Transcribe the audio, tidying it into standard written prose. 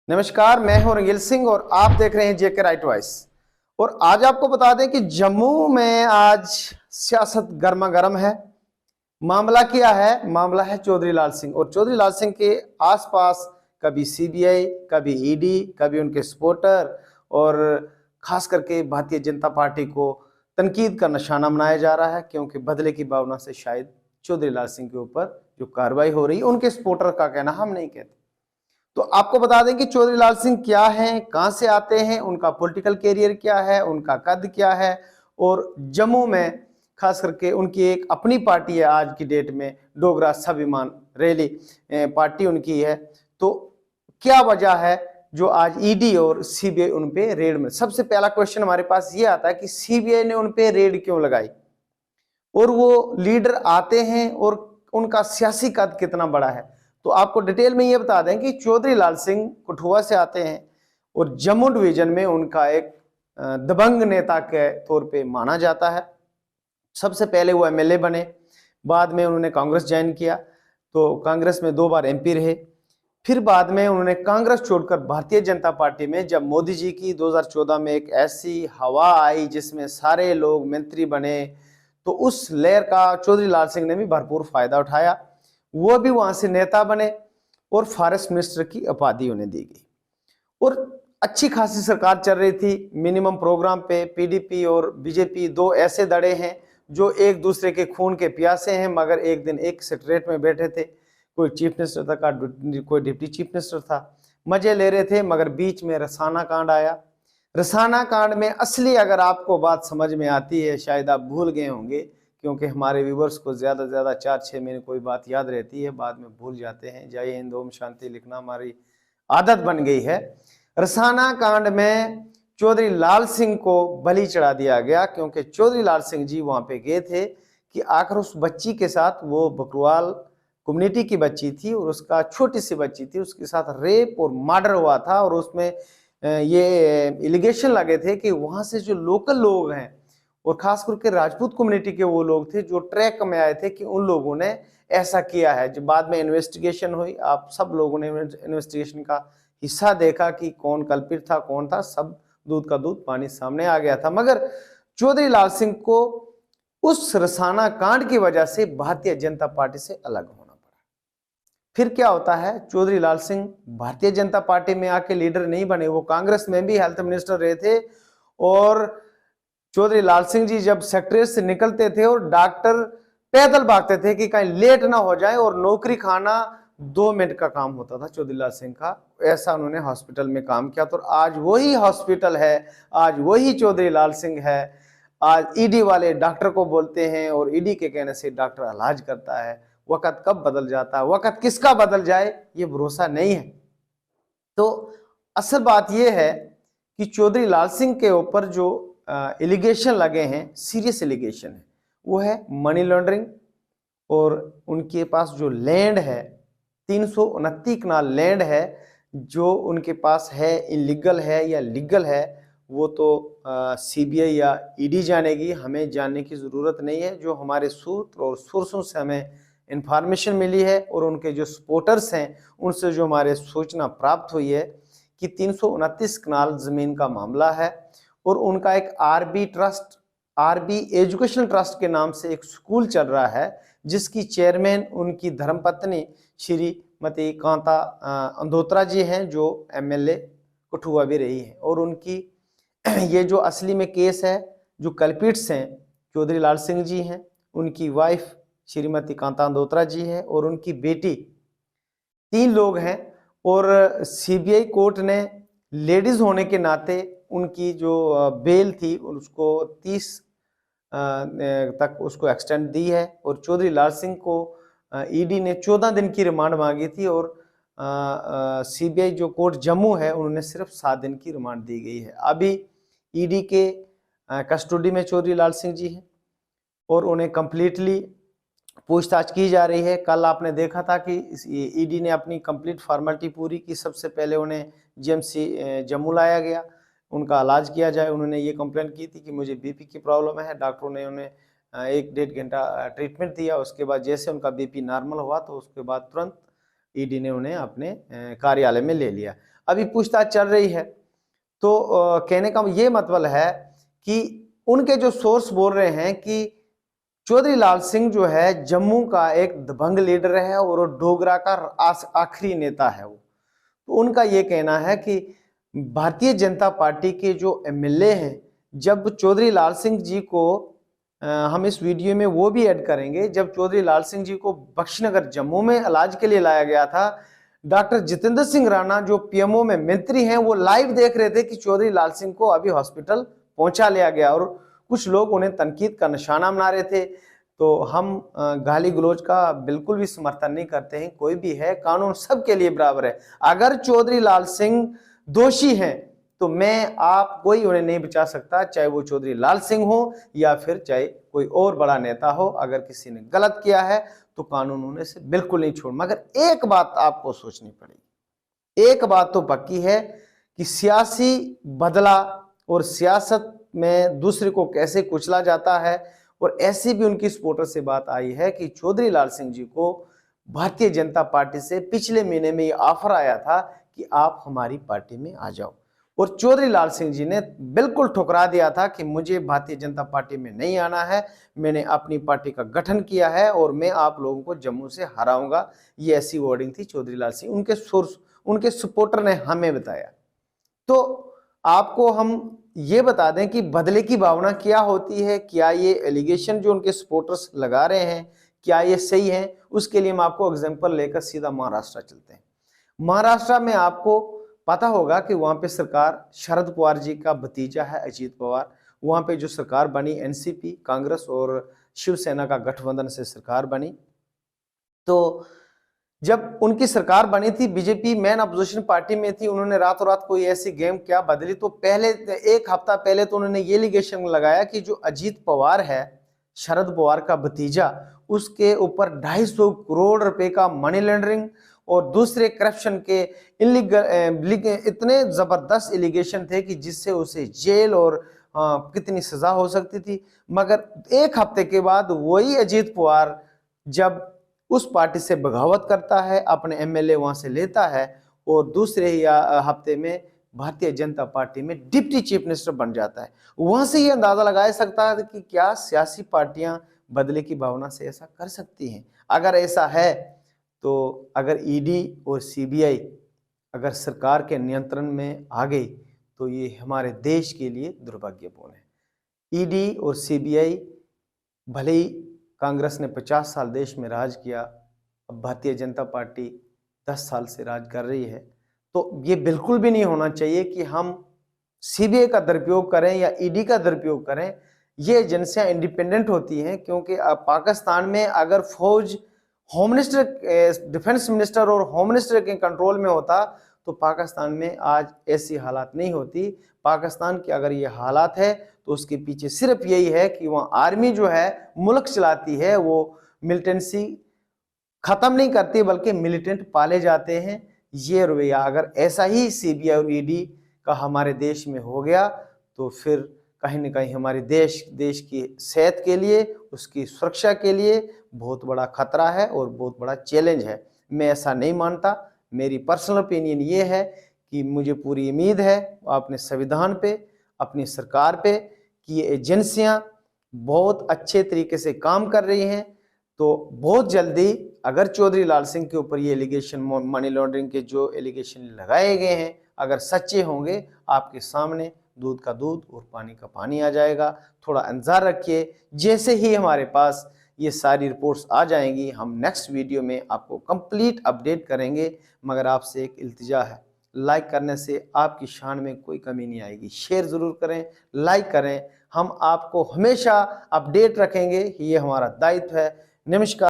नमस्कार, मैं हूं रंगील सिंह और आप देख रहे हैं जेके राइट वॉइस। और आज आपको बता दें कि जम्मू में आज सियासत गर्मा गर्म है। मामला क्या है? मामला है चौधरी लाल सिंह और चौधरी लाल सिंह के आसपास कभी सीबीआई, कभी ईडी, कभी उनके सपोर्टर और खास करके भारतीय जनता पार्टी को तनकीद का निशाना बनाया जा रहा है, क्योंकि बदले की भावना से शायद चौधरी लाल सिंह के ऊपर जो कार्रवाई हो रही है, उनके सपोर्टर का कहना हम नहीं कहते। तो आपको बता दें कि चौधरी लाल सिंह क्या हैं, कहां से आते हैं, उनका पॉलिटिकल कैरियर क्या है, उनका कद क्या है और जम्मू में खास करके उनकी एक अपनी पार्टी है। आज की डेट में डोगरा स्वाभिमान रैली पार्टी उनकी है। तो क्या वजह है जो आज ईडी और सीबीआई उन पे रेड में? सबसे पहला क्वेश्चन हमारे पास ये आता है कि सीबीआई ने उन पे रेड क्यों लगाई और वो लीडर आते हैं और उनका सियासी कद कितना बड़ा है। तो आपको डिटेल में ये बता दें कि चौधरी लाल सिंह कठुआ से आते हैं और जम्मू डिवीजन में उनका एक दबंग नेता के तौर पे माना जाता है। सबसे पहले वो एमएलए बने, बाद में उन्होंने कांग्रेस ज्वाइन किया, तो कांग्रेस में 2 बार एमपी रहे। फिर बाद में उन्होंने कांग्रेस छोड़कर भारतीय जनता पार्टी में, जब मोदी जी की 2014 में एक ऐसी हवा आई जिसमें सारे लोग मंत्री बने, तो उस लहर का चौधरी लाल सिंह ने भी भरपूर फायदा उठाया। वो भी वहां से नेता बने और फॉरेस्ट मिनिस्टर की उपाधि उन्हें दी गई और अच्छी खासी सरकार चल रही थी। मिनिमम प्रोग्राम पे पीडीपी और बीजेपी 2 ऐसे दड़े हैं जो एक दूसरे के खून के प्यासे हैं, मगर एक दिन एक सेक्रेटरीट में बैठे थे। कोई चीफ मिनिस्टर था, कोई डिप्टी चीफ मिनिस्टर था, मजे ले रहे थे। मगर बीच में रसाना कांड आया। रसाना कांड में असली अगर आपको बात समझ में आती है, शायद आप भूल गए होंगे, क्योंकि हमारे व्यूवर्स को ज्यादा से ज्यादा 4-6 महीने कोई बात याद रहती है, बाद में भूल जाते हैं। जय हिंद, ओम शांति लिखना हमारी आदत बन गई है। रसाना कांड में चौधरी लाल सिंह को बलि चढ़ा दिया गया, क्योंकि चौधरी लाल सिंह जी वहां पे गए थे कि आखिर उस बच्ची के साथ, वो बकरवाल कम्युनिटी की बच्ची थी और उसका छोटी सी बच्ची थी, उसके साथ रेप और मर्डर हुआ था। और उसमें ये एलिगेशन लगे थे कि वहां से जो लोकल लोग हैं और खास करके राजपूत कम्युनिटी के वो लोग थे जो ट्रैक में आए थे कि उन लोगों ने ऐसा किया है। जब बाद में इन्वेस्टिगेशन हुई, आप सब लोगों ने इन्वेस्टिगेशन का हिस्सा देखा कि कौन कल्पित था, कौन था, सब दूध का दूध पानी सामने आ गया था। मगर चौधरी लाल सिंह को उस रसाना कांड की वजह से भारतीय जनता पार्टी से अलग होना पड़ा। फिर क्या होता है, चौधरी लाल सिंह भारतीय जनता पार्टी में आके लीडर नहीं बने, वो कांग्रेस में भी हेल्थ मिनिस्टर रहे थे। और चौधरी लाल सिंह जी जब सेक्रेटरीट से निकलते थे और डॉक्टर पैदल भागते थे कि कहीं लेट ना हो जाए, और नौकरी खाना 2 मिनट का काम होता था चौधरी लाल सिंह का। ऐसा उन्होंने हॉस्पिटल में काम किया। तो आज वही हॉस्पिटल है, आज वही चौधरी लाल सिंह है। आज ईडी वाले डॉक्टर को बोलते हैं और ईडी के कहने से डॉक्टर इलाज करता है। वक्त कब बदल जाता है, वक्त किसका बदल जाए, ये भरोसा नहीं है। तो असल बात यह है कि चौधरी लाल सिंह के ऊपर जो एलिगेशन लगे हैं, सीरियस एलिगेशन है, वो है मनी लॉन्ड्रिंग। और उनके पास जो लैंड है, 329 कनाल लैंड है जो उनके पास है, इलीगल है या लीगल है, वो तो सीबीआई या ईडी जानेगी, हमें जानने की जरूरत नहीं है। जो हमारे सूत्र और सोर्सों से हमें इंफॉर्मेशन मिली है और उनके जो सपोर्टर्स हैं उनसे जो हमारे सूचना प्राप्त हुई है कि 329 कनाल जमीन का मामला है। और उनका एक आरबी एजुकेशन ट्रस्ट के नाम से एक स्कूल चल रहा है, जिसकी चेयरमैन उनकी धर्मपत्नी श्रीमती कांता अंधोत्रा जी हैं, जो एमएलए कठुआ भी रही है। और उनकी ये जो असली में केस है, जो कल्पिट्स हैं चौधरी लाल सिंह जी हैं, उनकी वाइफ श्रीमती कांता अंधोत्रा जी है और उनकी बेटी, 3 लोग हैं। और सीबीआई कोर्ट ने लेडीज होने के नाते उनकी जो बेल थी उसको 30 तक उसको एक्सटेंड दी है। और चौधरी लाल सिंह को ईडी ने 14 दिन की रिमांड मांगी थी और सीबीआई जो कोर्ट जम्मू है उन्होंने सिर्फ 7 दिन की रिमांड दी गई है। अभी ईडी के कस्टडी में चौधरी लाल सिंह जी हैं और उन्हें कंप्लीटली पूछताछ की जा रही है। कल आपने देखा था कि ईडी ने अपनी कंप्लीट फॉर्मेलिटी पूरी की। सबसे पहले उन्हें जीएमसी जम्मू लाया गया, उनका इलाज किया जाए। उन्होंने ये कंप्लेंट की थी कि मुझे बीपी की प्रॉब्लम है। डॉक्टरों ने उन्हें 1-1.5 घंटा ट्रीटमेंट दिया। उसके बाद जैसे उनका बीपी नॉर्मल हुआ तो उसके बाद तुरंत ईडी ने उन्हें अपने कार्यालय में ले लिया। अभी पूछताछ चल रही है। तो कहने का ये मतलब है कि उनके जो सोर्स बोल रहे हैं कि चौधरी लाल सिंह जो है जम्मू का एक दबंग लीडर है और वो डोगरा का आखिरी नेता है। वो तो उनका ये कहना है कि भारतीय जनता पार्टी के जो एमएलए हैं, जब चौधरी लाल सिंह जी को हम इस वीडियो में वो भी ऐड करेंगे, जब चौधरी लाल सिंह जी को बख्शीनगर जम्मू में इलाज के लिए लाया गया था, डॉक्टर जितेंद्र सिंह राणा जो पीएमओ में मंत्री हैं, वो लाइव देख रहे थे कि चौधरी लाल सिंह को अभी हॉस्पिटल पहुंचा लिया गया और कुछ लोग उन्हें तनकीद का निशाना बना रहे थे। तो हम गाली गलौज का बिल्कुल भी समर्थन नहीं करते हैं। कोई भी है, कानून सबके लिए बराबर है। अगर चौधरी लाल सिंह दोषी हैं तो मैं आप कोई उन्हें नहीं बचा सकता, चाहे वो चौधरी लाल सिंह हो या फिर चाहे कोई और बड़ा नेता हो। अगर किसी ने गलत किया है तो कानून उन्हें से बिल्कुल नहीं छोड़। मगर एक बात आपको सोचनी पड़ेगी, एक बात तो पक्की है कि सियासी बदला और सियासत में दूसरे को कैसे कुचला जाता है। और ऐसी भी उनकी सपोर्टर से बात आई है कि चौधरी लाल सिंह जी को भारतीय जनता पार्टी से पिछले महीने में ये ऑफर आया था कि आप हमारी पार्टी में आ जाओ, और चौधरी लाल सिंह जी ने बिल्कुल ठुकरा दिया था कि मुझे भारतीय जनता पार्टी में नहीं आना है, मैंने अपनी पार्टी का गठन किया है और मैं आप लोगों को जम्मू से हराऊंगा। ये ऐसी वर्डिंग थी चौधरी लाल सिंह, उनके सोर्स, उनके सपोर्टर ने हमें बताया। तो आपको हम ये बता दें कि बदले की भावना क्या होती है, क्या ये एलिगेशन जो उनके सपोर्टर्स लगा रहे हैं क्या ये सही है। उसके लिए हम आपको एग्जांपल लेकर सीधा महाराष्ट्र चलते हैं। महाराष्ट्र में आपको पता होगा कि वहां पे सरकार शरद पवार जी का भतीजा है अजीत पवार। वहां पे जो सरकार बनी एनसीपी, कांग्रेस और शिवसेना का गठबंधन से सरकार बनी। तो जब उनकी सरकार बनी थी, बीजेपी मेन अपोजिशन पार्टी में थी, उन्होंने रातों रात कोई ऐसी गेम क्या बदली। तो पहले एक हफ्ता पहले तो उन्होंने ये एलिगेशन लगाया कि जो अजीत पवार है, शरद पवार का भतीजा, उसके ऊपर 250 करोड़ रुपए का मनी लॉन्ड्रिंग और दूसरे करप्शन के इतने जबरदस्त एलिगेशन थे कि जिससे उसे जेल और कितनी सजा हो सकती थी। मगर एक हफ्ते के बाद वही अजीत पवार जब उस पार्टी से बगावत करता है, अपने एमएलए वहां से लेता है और दूसरे ही हफ्ते में भारतीय जनता पार्टी में डिप्टी चीफ मिनिस्टर बन जाता है। वहां से ये अंदाजा लगाया सकता है कि क्या सियासी पार्टियां बदले की भावना से ऐसा कर सकती हैं। अगर ऐसा है तो अगर ईडी और सीबीआई अगर सरकार के नियंत्रण में आ गई तो ये हमारे देश के लिए दुर्भाग्यपूर्ण है। ईडी और सीबीआई, भले ही कांग्रेस ने 50 साल देश में राज किया, अब भारतीय जनता पार्टी 10 साल से राज कर रही है, तो ये बिल्कुल भी नहीं होना चाहिए कि हम सीबीआई का दुरुपयोग करें या ईडी का दुरुपयोग करें। ये एजेंसियां इंडिपेंडेंट होती हैं, क्योंकि पाकिस्तान में अगर फौज होम मिनिस्टर, डिफेंस मिनिस्टर और होम मिनिस्टर के कंट्रोल में होता तो पाकिस्तान में आज ऐसी हालात नहीं होती। पाकिस्तान की अगर ये हालात है तो उसके पीछे सिर्फ यही है कि वहाँ आर्मी जो है मुल्क चलाती है, वो मिलिटेंसी खत्म नहीं करती बल्कि मिलिटेंट पाले जाते हैं। ये रवैया अगर ऐसा ही सीबीआई और ईडी का हमारे देश में हो गया तो फिर कहीं ना कहीं हमारे देश की सेहत के लिए, उसकी सुरक्षा के लिए बहुत बड़ा खतरा है और बहुत बड़ा चैलेंज है। मैं ऐसा नहीं मानता। मेरी पर्सनल ओपिनियन ये है कि मुझे पूरी उम्मीद है अपने संविधान पे, अपनी सरकार पे कि ये एजेंसियां बहुत अच्छे तरीके से काम कर रही हैं। तो बहुत जल्दी अगर चौधरी लाल सिंह के ऊपर ये एलिगेशन, मनी लॉन्ड्रिंग के जो एलिगेशन लगाए गए हैं, अगर सच्चे होंगे, आपके सामने दूध का दूध और पानी का पानी आ जाएगा। थोड़ा इंतजार रखिए, जैसे ही हमारे पास ये सारी रिपोर्ट्स आ जाएंगी हम नेक्स्ट वीडियो में आपको कंप्लीट अपडेट करेंगे। मगर आपसे एक इल्तिजा है, लाइक करने से आपकी शान में कोई कमी नहीं आएगी। शेयर ज़रूर करें, लाइक करें, हम आपको हमेशा अपडेट रखेंगे, ये हमारा दायित्व है। नमस्कार।